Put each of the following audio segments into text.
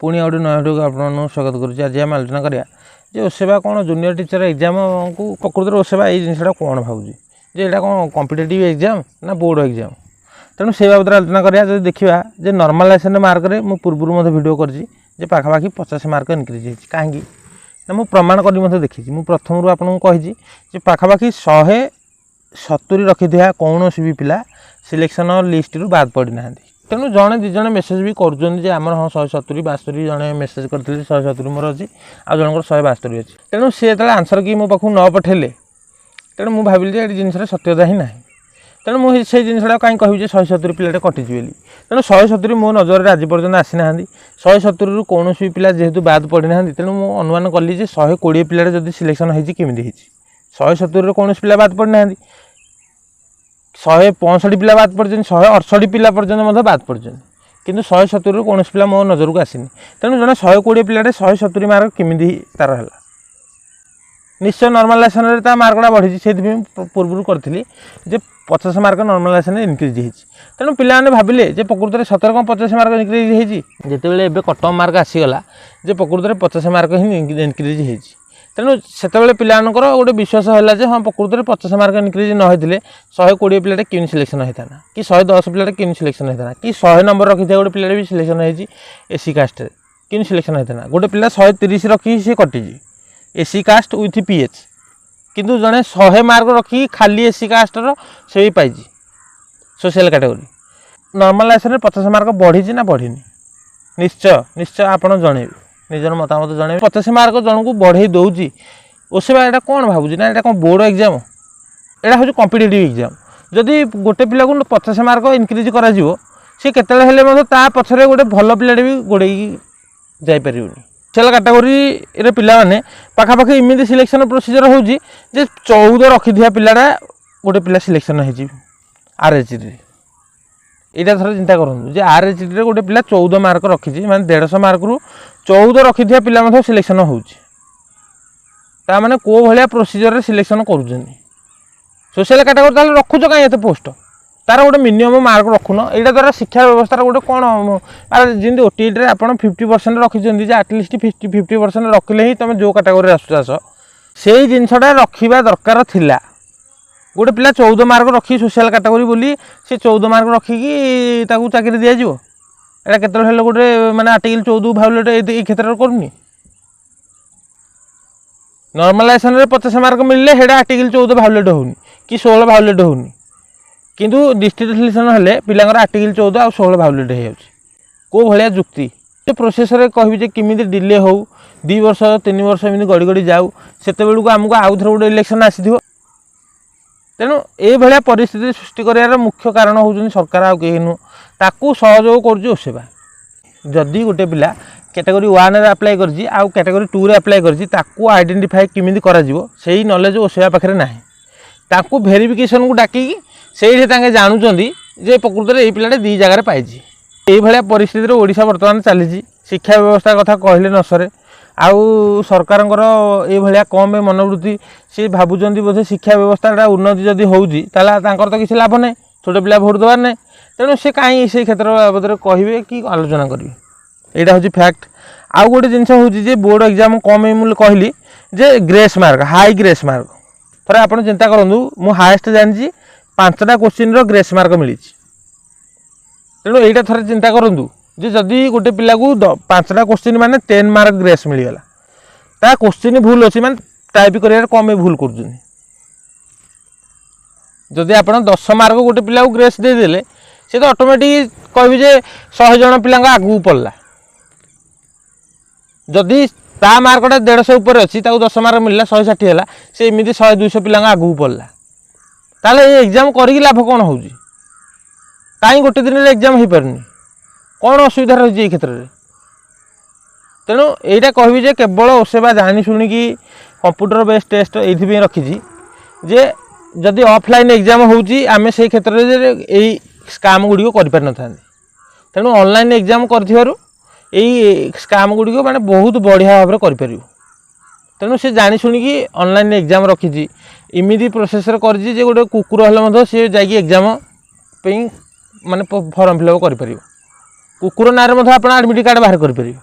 पुणी गोटे नया भिडियो आपको स्वागत करुँच। आज आम आलोचना करिया जे ओसेवा कौन जूनियर टीचर एग्जाम को प्रकृत ओसेवा ये जिनसा कौन भावुँ जे यहाँ कौन कॉम्पिटिटिव एग्जाम ना बोर्ड एग्जाम। तेणु से बाबद आलोचना करिया जो देखा जे नॉर्मलाइजेशन मार्क रे मु पूर्व भिडियो कर पाखापाखि 50 मार्क इनक्रीज होती कहीं ना मु प्रमाण कर देखी मु प्रथम आपको कही पाखापाखि 170 रखी कौन भी पिला सिलेक्शन लिस्ट रु बाद पड़ ना। तेणु जड़े दिज मेसेज भी कर हाँ 170 72 जड़े मेसेज करते 170 मोर अच्छी आ जनकर 172 अच्छी। तेणु सी जो आंसर कि मो पाख न पठेले तेणु मुझे भाविली ये जिनस सत्यता ही ना। तेणु मुझे जिनसा कहीं कह 170 पिलाटे कटिजी बोली। तेणु 170 मो नजर आज पर्यटन आसी ना 170 रु कौन भी पिला जेहेतु बाद पड़ी ना। तेणु मुझे अनुमान कली 120 पिलाटे जब सिलेक्शन होमी 170 रु कौन पिला बाद पड़ी ना 165 पिला बाद पड़े 168 पिला पर्यटन बाद पड़े किंतु 170 रु कौन पिला मो नजर को आसनी। तेणु जड़े 120 पिलाटे 170 मार्क केमी तार है निश्चय नॉर्मलाइजेशन मार्कटा बढ़ी से पूर्व करी 50 मार्क नॉर्मलाइजेशन इनक्रीज होती। तेणु पिलाने भाविले प्रकृत में सतर कौन 50 मार्क इनक्रीज होती जिते कट ऑफ मार्क आसीगला प्रकृत में 50 मार्क ही इनक्रीज होती। तेणु से पिलानकर गोटे विश्वास है हाँ प्रकृत में 50 मार्क इनक्रीज न होते 120 पिलाटे क्यों सिलेक्शन होता ना कि 110 पिलाटे क्यों सिलेक्शन होता ना कि 100 नंबर रखी था गोटे पिलाटे भी सिलेक्शन होती एसी कास्ट क्यों सिलेक्शन होता ना गोटे पिला 130 रखी सी कटिजी एसी कास्ट विथ पीएच किंतु जड़े 100 मार्क रखी खाली एसी कास्टर से भी पाई सोशल कैटेगरी नॉर्मलाइजेशन 50 मार्क बढ़ी ना बढ़ी निश्चय निश्चय आपड़ जनइबे निजर मतामत जन 50 मार्क जन को बढ़े दौर ओसेवा यहाँ कौन भावुँ ना यहाँ कौन बोर्ड एग्जाम यहाँ हूँ कॉम्पिटिटिव एग्जाम। जदि गोटे पिला को 50 मार्क इनक्रीज कर सी केतले पछरे गोटे भल पिलाटे भी गोड़े जापर सोशल कैटेगरी पिलाने पाखापाखि इमिदी सिलेक्शन प्रोसीजर हो 14 रखी पिलाटा गोटे पिला सिलेक्शन हो आरएचडी यहाँ थोड़ा चिंता करूँ जे आरएचडी गोटे पिला 14 मार्क रखी माने 150 मार्क रु 14 रखी पिला सिलेक्शन होने को भाया प्रोसीजर सिलेक्शन कर सोशल कैटेगरी ताल रखुच कहीं एत पोस्ट तार गोटे मिनिमम मार्क रखुन यहाँ द्वारा शिक्षा व्यवस्था गोटे कौन जमी ओटीटी आप 50% रखी आटलिस्ट 50% रखिले ही तुम जो कैटेगरी आस से जिनसा रखा दरकार थिला। गोटे पिला 14 मार्क रखी सोशल कैटेगरी बोली से 14 मार्क रखिकी चाकरी दिज्व एटा केतल गोटे माने आर्टिकल 14 भायोलेट ये क्षेत्र में करूनी नॉर्मलाइजेशन रे 50 मार्क मिलले हेडा आर्टिकल 14 भायोलेट होनी कि 16 भायोलेट होनी किंतु डिस्ट्रिक्ट सिलेक्शन हेले पिलांगर आर्टिकल 14 और 16 भायोलेट हो को भाया जुक्ति प्रोसेस कहि किमी डिले हो 2 वर्ष 3 वर्ष एमती गड़ी गड़ी जाऊ से आमको आउ थे गोटे इलेक्शन आसी। तेणु ये परिस्थिति सृष्टि करार मुख्य कारण होउछन सरकार आ कहीं नुह ताकू सहयोग कर ओसेवा। जदि गोटे पिला कैटेगरी 1 रे अप्लाई करछि आ कैटेगरी 2 रे अप्लाई करछि ताकू आइडेंटिफाई किमिति करा जिवो सेही नॉलेज ओसेवा पाखरे नाही ताकू वेरिफिकेशन को डाकी से जानूँ जे प्रकृत में ये पिलाटे 2 जगह पाई ये परिस्थिति ओडिशा बर्तमान चली शिक्षा व्यवस्था कथा कहले न सरे आउ सरकार ये कम मनोवृत्ति सी भावुं बोधे शिक्षा व्यवस्था उन्नति जदि होउजी तो किसी लाभ ना छोटे पिला भोट देवार ना। तेणु से कहीं से क्षेत्र बाबद कहे कि आलोचना करेंगे यहाँ हूँ फैक्ट। आउ गोटे जिनस हूँ बोर्ड एग्जाम कम मुझे कहली जे grace mark high grace mark थे आप चिंता करूँ मु हाएस्ट जानी 5टा क्वेश्चन ग्रेस मार्क मिली। तेणु यहाँ थे चिंता करूँ जे जदि गोटे पिला को 5टा क्वेश्चन माने 10 मार्क ग्रेस मिलगला ता क्वेश्चन भूल अच्छी माने टाइप कर कम भूल कर जदि आप 10 मार्क गोटे पिला को ग्रेस देदेले सी तो ऑटोमेटिक कहे 100 जन पिला आगू पड़ला जदि ता मार्कटा 150 उपर अच्छी 10 मार्क मिलला 160 है से एमती 100 200 पिला आगू पड़ला ताले ये एग्जाम करी लाभ कौन हो कहीं गोटे दिन एग्जाम हो पारनी कौन असुविधा रही क्षेत्र में। तेणु यहाँ कहि केवल ओसेवा जानी शुणिकी कंप्यूटर बेस्ड टेस्ट ये रखी जे जदि ऑफलाइन एग्जाम होउची आमे से क्षेत्र में यही स्काम गुड़िक कर था। तेणु ऑनलाइन एग्जाम कर स्काम गुड़िक माने बहुत बढ़िया भाव में कर। तेणु से जानी शुणिकी ऑनलाइन एग्जाम रखी इमिदी प्रोसेस कर गोटे कुकुर हेल्ले सी जाकि एग्जाम माने फॉर्म फिलअप कर कुकुर ना आप आडमिट कार्ड बाहर कर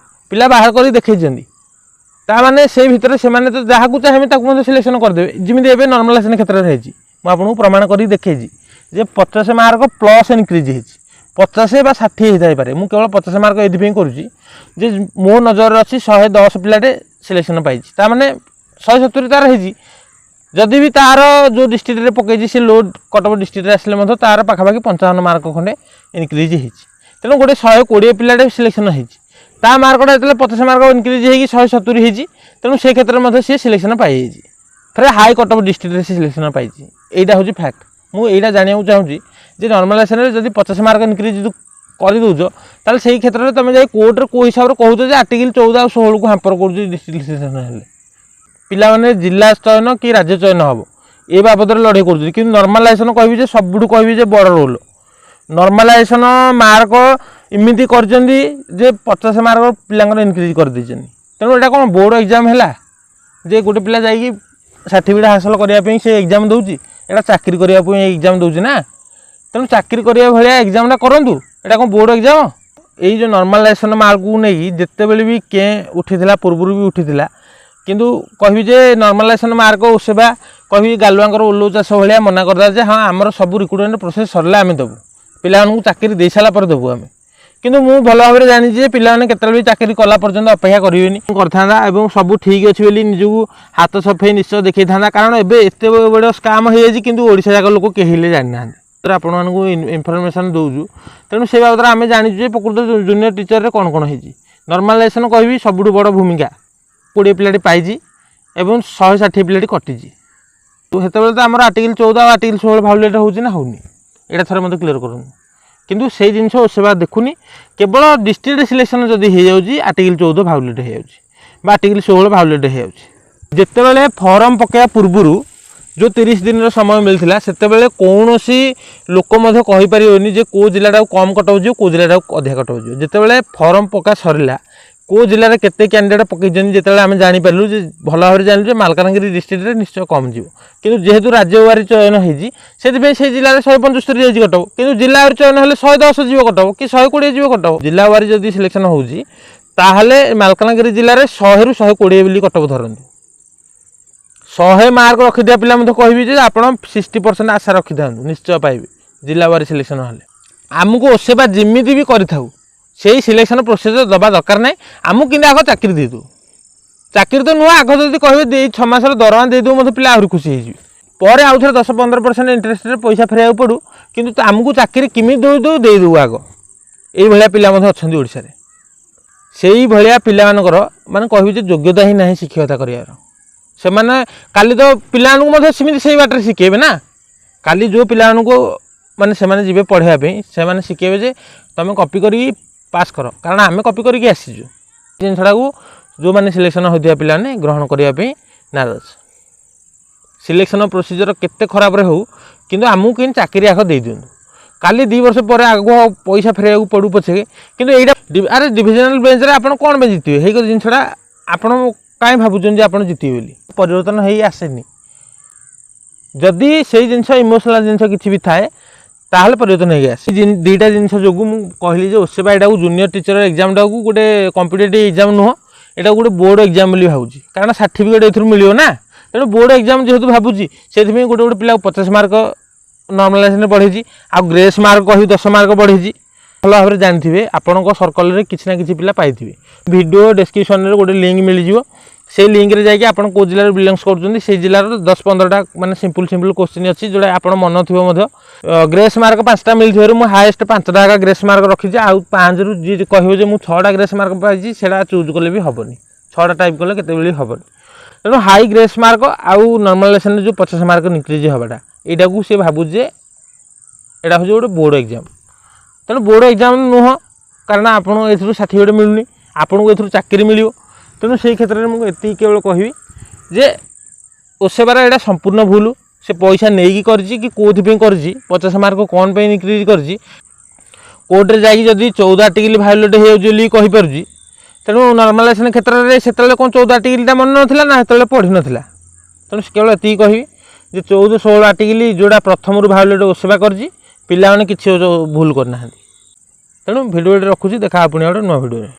ପିଲା ବାହାର କରି ଦେଖେଇଛନ୍ତି ତାମାନେ ସେଇ ଭିତରେ ସେମାନେ ତ ଯାହାକୁ ଚାହିଁବେ ତାକୁ ମଧ୍ୟ ସିଲେକ୍ସନ୍ କରିଦେବେ। ଯେମିତି ଏବେ ନର୍ମାଲାଇଜେସନ୍ କ୍ଷେତ୍ରରେ ହେଇଛି, ମୁଁ ଆପଣଙ୍କୁ ପ୍ରମାଣ କରି ଦେଖେଇଛି ଯେ 50 ମାର୍କ ପ୍ଲସ୍ ଇନକ୍ରିଜ୍ ହେଇଛି, 50 ବା 60 ହେଇଥାଇପାରେ। ମୁଁ କେବଳ 50 ମାର୍କ ଏଇଥିପାଇଁ କରୁଛି ଯେ ମୋ ନଜରରେ ଅଛି 110 ପିଲାଟେ ସିଲେକ୍ସନ୍ ପାଇଛି, ତାମାନେ 170 ତାର ହେଇଛି। ଯଦି ବି ତାର ଯେଉଁ ଡିଷ୍ଟ୍ରିକ୍ଟରେ ପକେଇଛି ସେ ଲୋ କଟଅଫ୍ ଡିଷ୍ଟ୍ରିକ୍ଟରେ ଆସିଲେ ମଧ୍ୟ ତାର ପାଖାପାଖି 55 ମାର୍କ ଖଣ୍ଡେ ଇନକ୍ରିଜ୍ ହେଇଛି। ତେଣୁ ଗୋଟେ 120 ପିଲାଟେ ସିଲେକ୍ସନ୍ ହେଇଛି, ତା ମାର୍କଟା ଯେତେବେଳେ 50 ମାର୍କ ଇନକ୍ରିଜ୍ ହେଇକି 170 ହେଇଛି, ତେଣୁ ସେ କ୍ଷେତ୍ରରେ ମଧ୍ୟ ସିଏ ସିଲେକ୍ସନ୍ ପାଇଯାଇଛି। ଫେରେ ହାଇ କଟଅଫ୍ ଡିଷ୍ଟ୍ରିକ୍ଟରେ ସେ ସିଲେକ୍ସନ୍ ପାଇଛି। ଏଇଟା ହେଉଛି ଫ୍ୟାକ୍ଟ। ମୁଁ ଏଇଟା ଜାଣିବାକୁ ଚାହୁଁଛି ଯେ ନର୍ମାଲାଇଜେସନରେ ଯଦି 50 ମାର୍କ ଇନକ୍ରିଜ୍ କରିଦେଉଛ ତାହେଲେ ସେଇ କ୍ଷେତ୍ରରେ ତୁମେ ଯାଇ କୋର୍ଟରେ କେଉଁ ହିସାବରେ କହୁଛ ଯେ ଆର୍ଟିକଲ 14 ଆଉ 16କୁ ହାମ୍ପର କରୁଛି ଡିଷ୍ଟ୍ରିକ୍ଟ ସିଲେକ୍ସନ୍ ହେଲେ। ପିଲାମାନେ ଜିଲ୍ଲା ଚୟନ କି ରାଜ୍ୟ ଚୟନ ହେବ ଏ ବାବଦରେ ଲଢ଼େଇ କରୁଛନ୍ତି, କିନ୍ତୁ ନର୍ମାଲାଇଜେସନ୍ କହିବି ଯେ ସବୁଠୁ କହିବି ଯେ ବଡ଼ ରୋଲ୍। ନର୍ମାଲାଇଜେସନ୍ ମାର୍କ ଏମିତି କରିଛନ୍ତି ଯେ 50 ମାର୍କ ପିଲାଙ୍କର ଇନକ୍ରିଜ୍ କରିଦେଇଛନ୍ତି। ତେଣୁ ଏଇଟା କ'ଣ ବୋର୍ଡ଼ ଏକ୍ଜାମ୍ ହେଲା ଯେ ଗୋଟେ ପିଲା ଯାଇକି ସାର୍ଟିଫିକେଟ୍ ହାସଲ କରିବା ପାଇଁ ସେ ଏକ୍ଜାମ୍ ଦେଉଛି? ଏଇଟା ଚାକିରି କରିବା ପାଇଁ ଏକ୍ଜାମ୍ ଦେଉଛି ନା। ତେଣୁ ଚାକିରି କରିବା ଭଳିଆ ଏକ୍ଜାମ୍ଟା କରନ୍ତୁ, ଏଇଟା କ'ଣ ବୋର୍ଡ଼ ଏକ୍ଜାମ୍? ଏଇ ଯେଉଁ ନର୍ମାଲାଇଜେସନ୍ ମାର୍କକୁ ନେଇକି ଯେତେବେଳେ ବି ଉଠିଥିଲା, ପୂର୍ବରୁ ବି ଉଠିଥିଲା, କିନ୍ତୁ କହିବି ଯେ ନର୍ମାଲାଇଜେସନ୍ ମାର୍କ ଓସେବା କହିବି ଗାଲୁଆଙ୍କର ଓଲଉ ଚାଷ ଭଳିଆ ମନା କରିଦେଲା ଯେ ହଁ ଆମର ସବୁ ରିକ୍ରୁଟମେଣ୍ଟ ପ୍ରୋସେସ୍ ସରିଲା ଆମେ ଦେବୁ, ପିଲାମାନଙ୍କୁ ଚାକିରି ଦେଇସାରିଲା ପରେ ଦେବୁ ଆମେ। କିନ୍ତୁ ମୁଁ ଭଲ ଭାବରେ ଜାଣିଛି ଯେ ପିଲାମାନେ କେତେବେଳେ ବି ଚାକିରି କଲା ପର୍ଯ୍ୟନ୍ତ ଅପେକ୍ଷା କରିବେନି, କରିଥାନ୍ତା ଏବଂ ସବୁ ଠିକ୍ ଅଛି ବୋଲି ନିଜକୁ ହାତ ସଫେଇ ନିଶ୍ଚୟ ଦେଖେଇଥାନ୍ତା। କାରଣ ଏବେ ଏତେ ବଡ଼ ସ୍କାମ୍ ହେଇଯାଇଛି କିନ୍ତୁ ଓଡ଼ିଶା ଯାକ ଲୋକ କେହି ହେଲେ ଜାଣିନାହାନ୍ତି। ଆପଣମାନଙ୍କୁ ଇନଫର୍ମେସନ୍ ଦେଉଛୁ, ତେଣୁ ସେ ବାବଦରେ ଆମେ ଜାଣିଛୁ ଯେ ପ୍ରକୃତ ଜୁନିୟର ଟିଚରରେ କ'ଣ କ'ଣ ହେଇଛି। ନର୍ମାଲାଇଜେସନ୍ କହିବି ସବୁଠୁ ବଡ଼ ଭୂମିକା 20 ପିଲାଟି ପାଇଛି ଏବଂ 160 ପିଲାଟି କଟିଛି। ସେତେବେଳେ ତ ଆମର ଆର୍ଟିକଲ 14 ଆଉ ଆର୍ଟିକଲ 16 ଭାଉଲେଟ୍ ହେଉଛି ନା ହେଉନି, ଏଇଟା ଥରେ ମୋତେ କ୍ଲିୟର କରନ୍ତୁ। କିନ୍ତୁ ସେଇ ଜିନିଷ ଓସେବା ଦେଖୁନି, କେବଳ ଡିଷ୍ଟ୍ରିକ୍ଟ ସିଲେକ୍ସନ୍ ଯଦି ହେଇଯାଉଛି ଆର୍ଟିକଲ 14 ଭାଉଲେଟ୍ ହେଇଯାଉଛି ବା ଆର୍ଟିକଲ 16 ଭାଉଲେଟ୍ ହେଇଯାଉଛି। ଯେତେବେଳେ ଫର୍ମ ପକାଇବା ପୂର୍ବରୁ ଯେଉଁ 30 ଦିନର ସମୟ ମିଳିଥିଲା ସେତେବେଳେ କୌଣସି ଲୋକ ମଧ୍ୟ କହିପାରିବନି ଯେ କେଉଁ ଜିଲ୍ଲାଟାକୁ କମ୍ କଟଅଫ୍ ଯିବ, କେଉଁ ଜିଲ୍ଲାଟାକୁ ଅଧିକା କଟଅଫ୍ ଯିବ। ଯେତେବେଳେ ଫର୍ମ ପକା ସରିଲା କେଉଁ ଜିଲ୍ଲାରେ କେତେ କ୍ୟାଣ୍ଡିଡେଟ୍ ପକାଇଛନ୍ତି ଯେତେବେଳେ ଆମେ ଜାଣିପାରିଲୁ ଯେ ଭଲ ଭାବରେ ଜାଣିଲୁ ଯେ ମାଲକାନଗିରି ଡିଷ୍ଟ୍ରିକ୍ଟରେ ନିଶ୍ଚୟ କମ୍ ଯିବ। କିନ୍ତୁ ଯେହେତୁ ରାଜ୍ୟବାରୀ ଚୟନ ହେଇଛି ସେଥିପାଇଁ ସେଇ ଜିଲ୍ଲାରେ 175 ଯାଇଛି କଟଅଫ୍, କିନ୍ତୁ ଜିଲ୍ଲାବାରୀ ଚୟନ ହେଲେ 110 ଯିବ କଟଅଫ୍ କି 120 ଯିବ କଟଅଫ୍। ଜିଲ୍ଲାବାରୀ ଯଦି ସିଲେକ୍ସନ୍ ହେଉଛି ତାହେଲେ ମାଲକାନଗିରି ଜିଲ୍ଲାରେ 100ରୁ 120 ବୋଲି କଟଅଫ୍ ଧରନ୍ତୁ। 100 ମାର୍କ ରଖିଥିବା ପିଲା ମଧ୍ୟ କହିବି ଯେ ଆପଣ 60% ଆଶା ରଖିଥାନ୍ତୁ, ନିଶ୍ଚୟ ପାଇବେ ଜିଲ୍ଲାବାରୀ ସିଲେକ୍ସନ୍ ହେଲେ। ଆମକୁ ଓସେବା ଯେମିତି ବି କରିଥାଉ ସେଇ ସିଲେକ୍ସନ୍ ପ୍ରୋସେସ୍ ଦେବା ଦରକାର ନାହିଁ। ଆମକୁ କିନ୍ତୁ ଆଗ ଚାକିରି ଦେଇଦେଉ, ଚାକିରି ତ ନୁହଁ, ଆଗ ଯଦି କହିବେ 6 ମାସର ଦରମା ଦେଇଦେଉ ମଧ୍ୟ ପିଲା ଆହୁରି ଖୁସି ହେଇଯିବେ। ପରେ ଆଉ ଥରେ 10-15% ଇଣ୍ଟରେଷ୍ଟରେ ପଇସା ଫେରାଇବାକୁ ପଡ଼ୁ, କିନ୍ତୁ ଆମକୁ ଚାକିରି କେମିତି ଦେଇଦେଉ ଆଗ। ଏଇଭଳିଆ ପିଲା ମଧ୍ୟ ଅଛନ୍ତି ଓଡ଼ିଶାରେ। ସେଇଭଳିଆ ପିଲାମାନଙ୍କର ମାନେ କହିବି ଯେ ଯୋଗ୍ୟତା ହିଁ ନାହିଁ ଶିକ୍ଷକତା କରିବାର। ସେମାନେ କାଲି ତ ପିଲାମାନଙ୍କୁ ମଧ୍ୟ ସେମିତି ସେଇ ବାଟରେ ଶିଖେଇବେ ନା। କାଲି ଯେଉଁ ପିଲାମାନଙ୍କୁ ମାନେ ସେମାନେ ଯିବେ ପଢ଼ାଇବା ପାଇଁ ସେମାନେ ଶିଖେଇବେ ଯେ ତୁମେ କପି କରିକି ପାସ୍ କର, କାରଣ ଆମେ କପି କରିକି ଆସିଛୁ। ଜିନିଷଟାକୁ ଯେଉଁମାନେ ସିଲେକ୍ସନ୍ ହୋଇଥିବା ପିଲାମାନେ ଗ୍ରହଣ କରିବା ପାଇଁ ନାରାଜ। ସିଲେକ୍ସନ୍ ପ୍ରୋସିଜର କେତେ ଖରାପରେ ହେଉ କିନ୍ତୁ ଆମକୁ କେମିତି ଚାକିରି ଆଗ ଦେଇଦିଅନ୍ତୁ। କାଲି 2 ବର୍ଷ ପରେ ଆଗକୁ ପଇସା ଫେରାଇବାକୁ ପଡ଼ୁ ପଛକେ, କିନ୍ତୁ ଏଇଟା ଆରେ ଡିଭିଜନାଲ୍ ବେଞ୍ଚରେ ଆପଣ କ'ଣ ପାଇଁ ଜିତିବେ? ହେଇ ଜିନିଷଟା ଆପଣ କାହିଁ ଭାବୁଛନ୍ତି ଯେ ଆପଣ ଜିତିବେ ବୋଲି? ପରିବର୍ତ୍ତନ ହେଇ ଆସେନି। ଯଦି ସେଇ ଜିନିଷ ଇମୋସନାଲ୍ ଜିନିଷ କିଛି ବି ଥାଏ ତାହେଲେ ପରିବର୍ତ୍ତନ ହେଇକି ଆସେ। ଦୁଇଟା ଜିନିଷ ଯୋଗୁଁ ମୁଁ କହିଲି ଯେ ଓସେବା ଏଟାକୁ ଜୁନିୟର ଟିଚର ଏକ୍ଜାମଟାକୁ ଗୋଟେ କମ୍ପିଟେଟିଭ୍ ଏକ୍ଜାମ୍ ନୁହଁ, ଏଟାକୁ ଗୋଟେ ବୋର୍ଡ଼ ଏକ୍ଜାମ୍ ବୋଲି ଭାବୁଛି, କାରଣ ସାର୍ଟିଫିକେଟ୍ ଏଥିରୁ ମିଳିବ ନା। ତେଣୁ ବୋର୍ଡ଼ ଏକ୍ଜାମ୍ ଯେହେତୁ ଭାବୁଛି ସେଥିପାଇଁ ଗୋଟେ ପିଲାକୁ 50 ମାର୍କ ନର୍ମାଲାଇଜେସନରେ ବଢ଼େଇଛି, ଆଉ ଗ୍ରେସ୍ ମାର୍କ କହିବି 10 ମାର୍କ ବଢ଼େଇଛି। ଭଲ ଭାବରେ ଜାଣିଥିବେ ଆପଣଙ୍କ ସର୍କଲରେ କିଛି ନା କିଛି ପିଲା ପାଇଥିବେ। ଭିଡ଼ିଓ ଡେସ୍କ୍ରିପସନ୍ରେ ଗୋଟେ ଲିଙ୍କ୍ ମିଳିଯିବ, ସେଇ ଲିଙ୍କ୍ରେ ଯାଇକି ଆପଣ କେଉଁ ଜିଲ୍ଲାରେ ବିଲଙ୍ଗସ୍ କରୁଛନ୍ତି ସେଇ ଜିଲ୍ଲାର 10-15ଟା ମାନେ ସିମ୍ପଲ୍ କୋଶ୍ଚିନ୍ ଅଛି ଯେଉଁଟା ଆପଣ ମନ ଥିବ ମଧ୍ୟ। ଗ୍ରେସ୍ ମାର୍କ 5ଟା ମିଳିଥିବାରୁ ମୁଁ ହାଏଷ୍ଟ 5ଟା ଆଗ ଗ୍ରେସ୍ ମାର୍କ ରଖିଛି, ଆଉ 5ରୁ ଯିଏ କହିବ ଯେ ମୁଁ 6ଟା ଗ୍ରେସ୍ ମାର୍କ ପାଇଛି ସେଇଟା ଚୁଜ୍ କଲେ ବି ହେବନି, 6ଟା ଟାଇପ୍ କଲେ କେତେବେଳେ ହେବନି। ତେଣୁ ହାଇ ଗ୍ରେସ୍ ମାର୍କ ଆଉ ନର୍ମାଲାଇଜେସନରେ ଯେଉଁ 50 ମାର୍କ ଇନକ୍ରିଜ୍ ହେବାଟା ଏଇଟାକୁ ସେ ଭାବୁଛି ଯେ ଏଇଟା ହେଉଛି ଗୋଟେ ବୋର୍ଡ଼ ଏକ୍ଜାମ୍। ତେଣୁ ବୋର୍ଡ଼ ଏକ୍ଜାମ୍ ନୁହଁ, କାରଣ ଆପଣଙ୍କୁ ଏଥିରୁ ସାର୍ଟିଫିକେଟ୍ ମିଳୁନି, ଆପଣଙ୍କୁ ଏଥିରୁ ଚାକିରି ମିଳିବ। ତେଣୁ ସେଇ କ୍ଷେତ୍ରରେ ମୁଁ ଏତିକି କେବଳ କହିବି ଯେ ଓସେବାର ଏଇଟା ସମ୍ପୂର୍ଣ୍ଣ ଭୁଲ। ସେ ପଇସା ନେଇକି କରିଛି କି କେଉଁଥିପାଇଁ କରିଛି, 50 ମାର୍କ କ'ଣ ପାଇଁ ଇନକ୍ରିଜ୍ କରିଛି, କୋର୍ଟରେ ଯାଇକି ଯଦି 14 ଆର୍ଟିକଲ ଭାয়োଲେଟ୍ ହେଇଯାଉଛି ବୋଲି କହିପାରୁଛି। ତେଣୁ ନର୍ମାଲାଇଜେସନ୍ କ୍ଷେତ୍ରରେ ସେତେବେଳେ କ'ଣ 14 ଆର୍ଟିକଲଟା ମନେ ନଥିଲା ନା ସେତେବେଳେ ପଢ଼ିନଥିଲା। ତେଣୁ କେବଳ ଏତିକି କହିବି ଯେ 14-16 ଆର୍ଟିକଲ ଯେଉଁଟା ପ୍ରଥମରୁ ଭାয়োଲେଟ୍ ଓସେବା କରିଛି, ପିଲାମାନେ କିଛି ଭୁଲ କରିନାହାନ୍ତି। ତେଣୁ ଭିଡ଼ିଓଟି ରଖୁଛି, ଦେଖା ପୁଣି ଗୋଟେ ନୂଆ ଭିଡ଼ିଓରେ।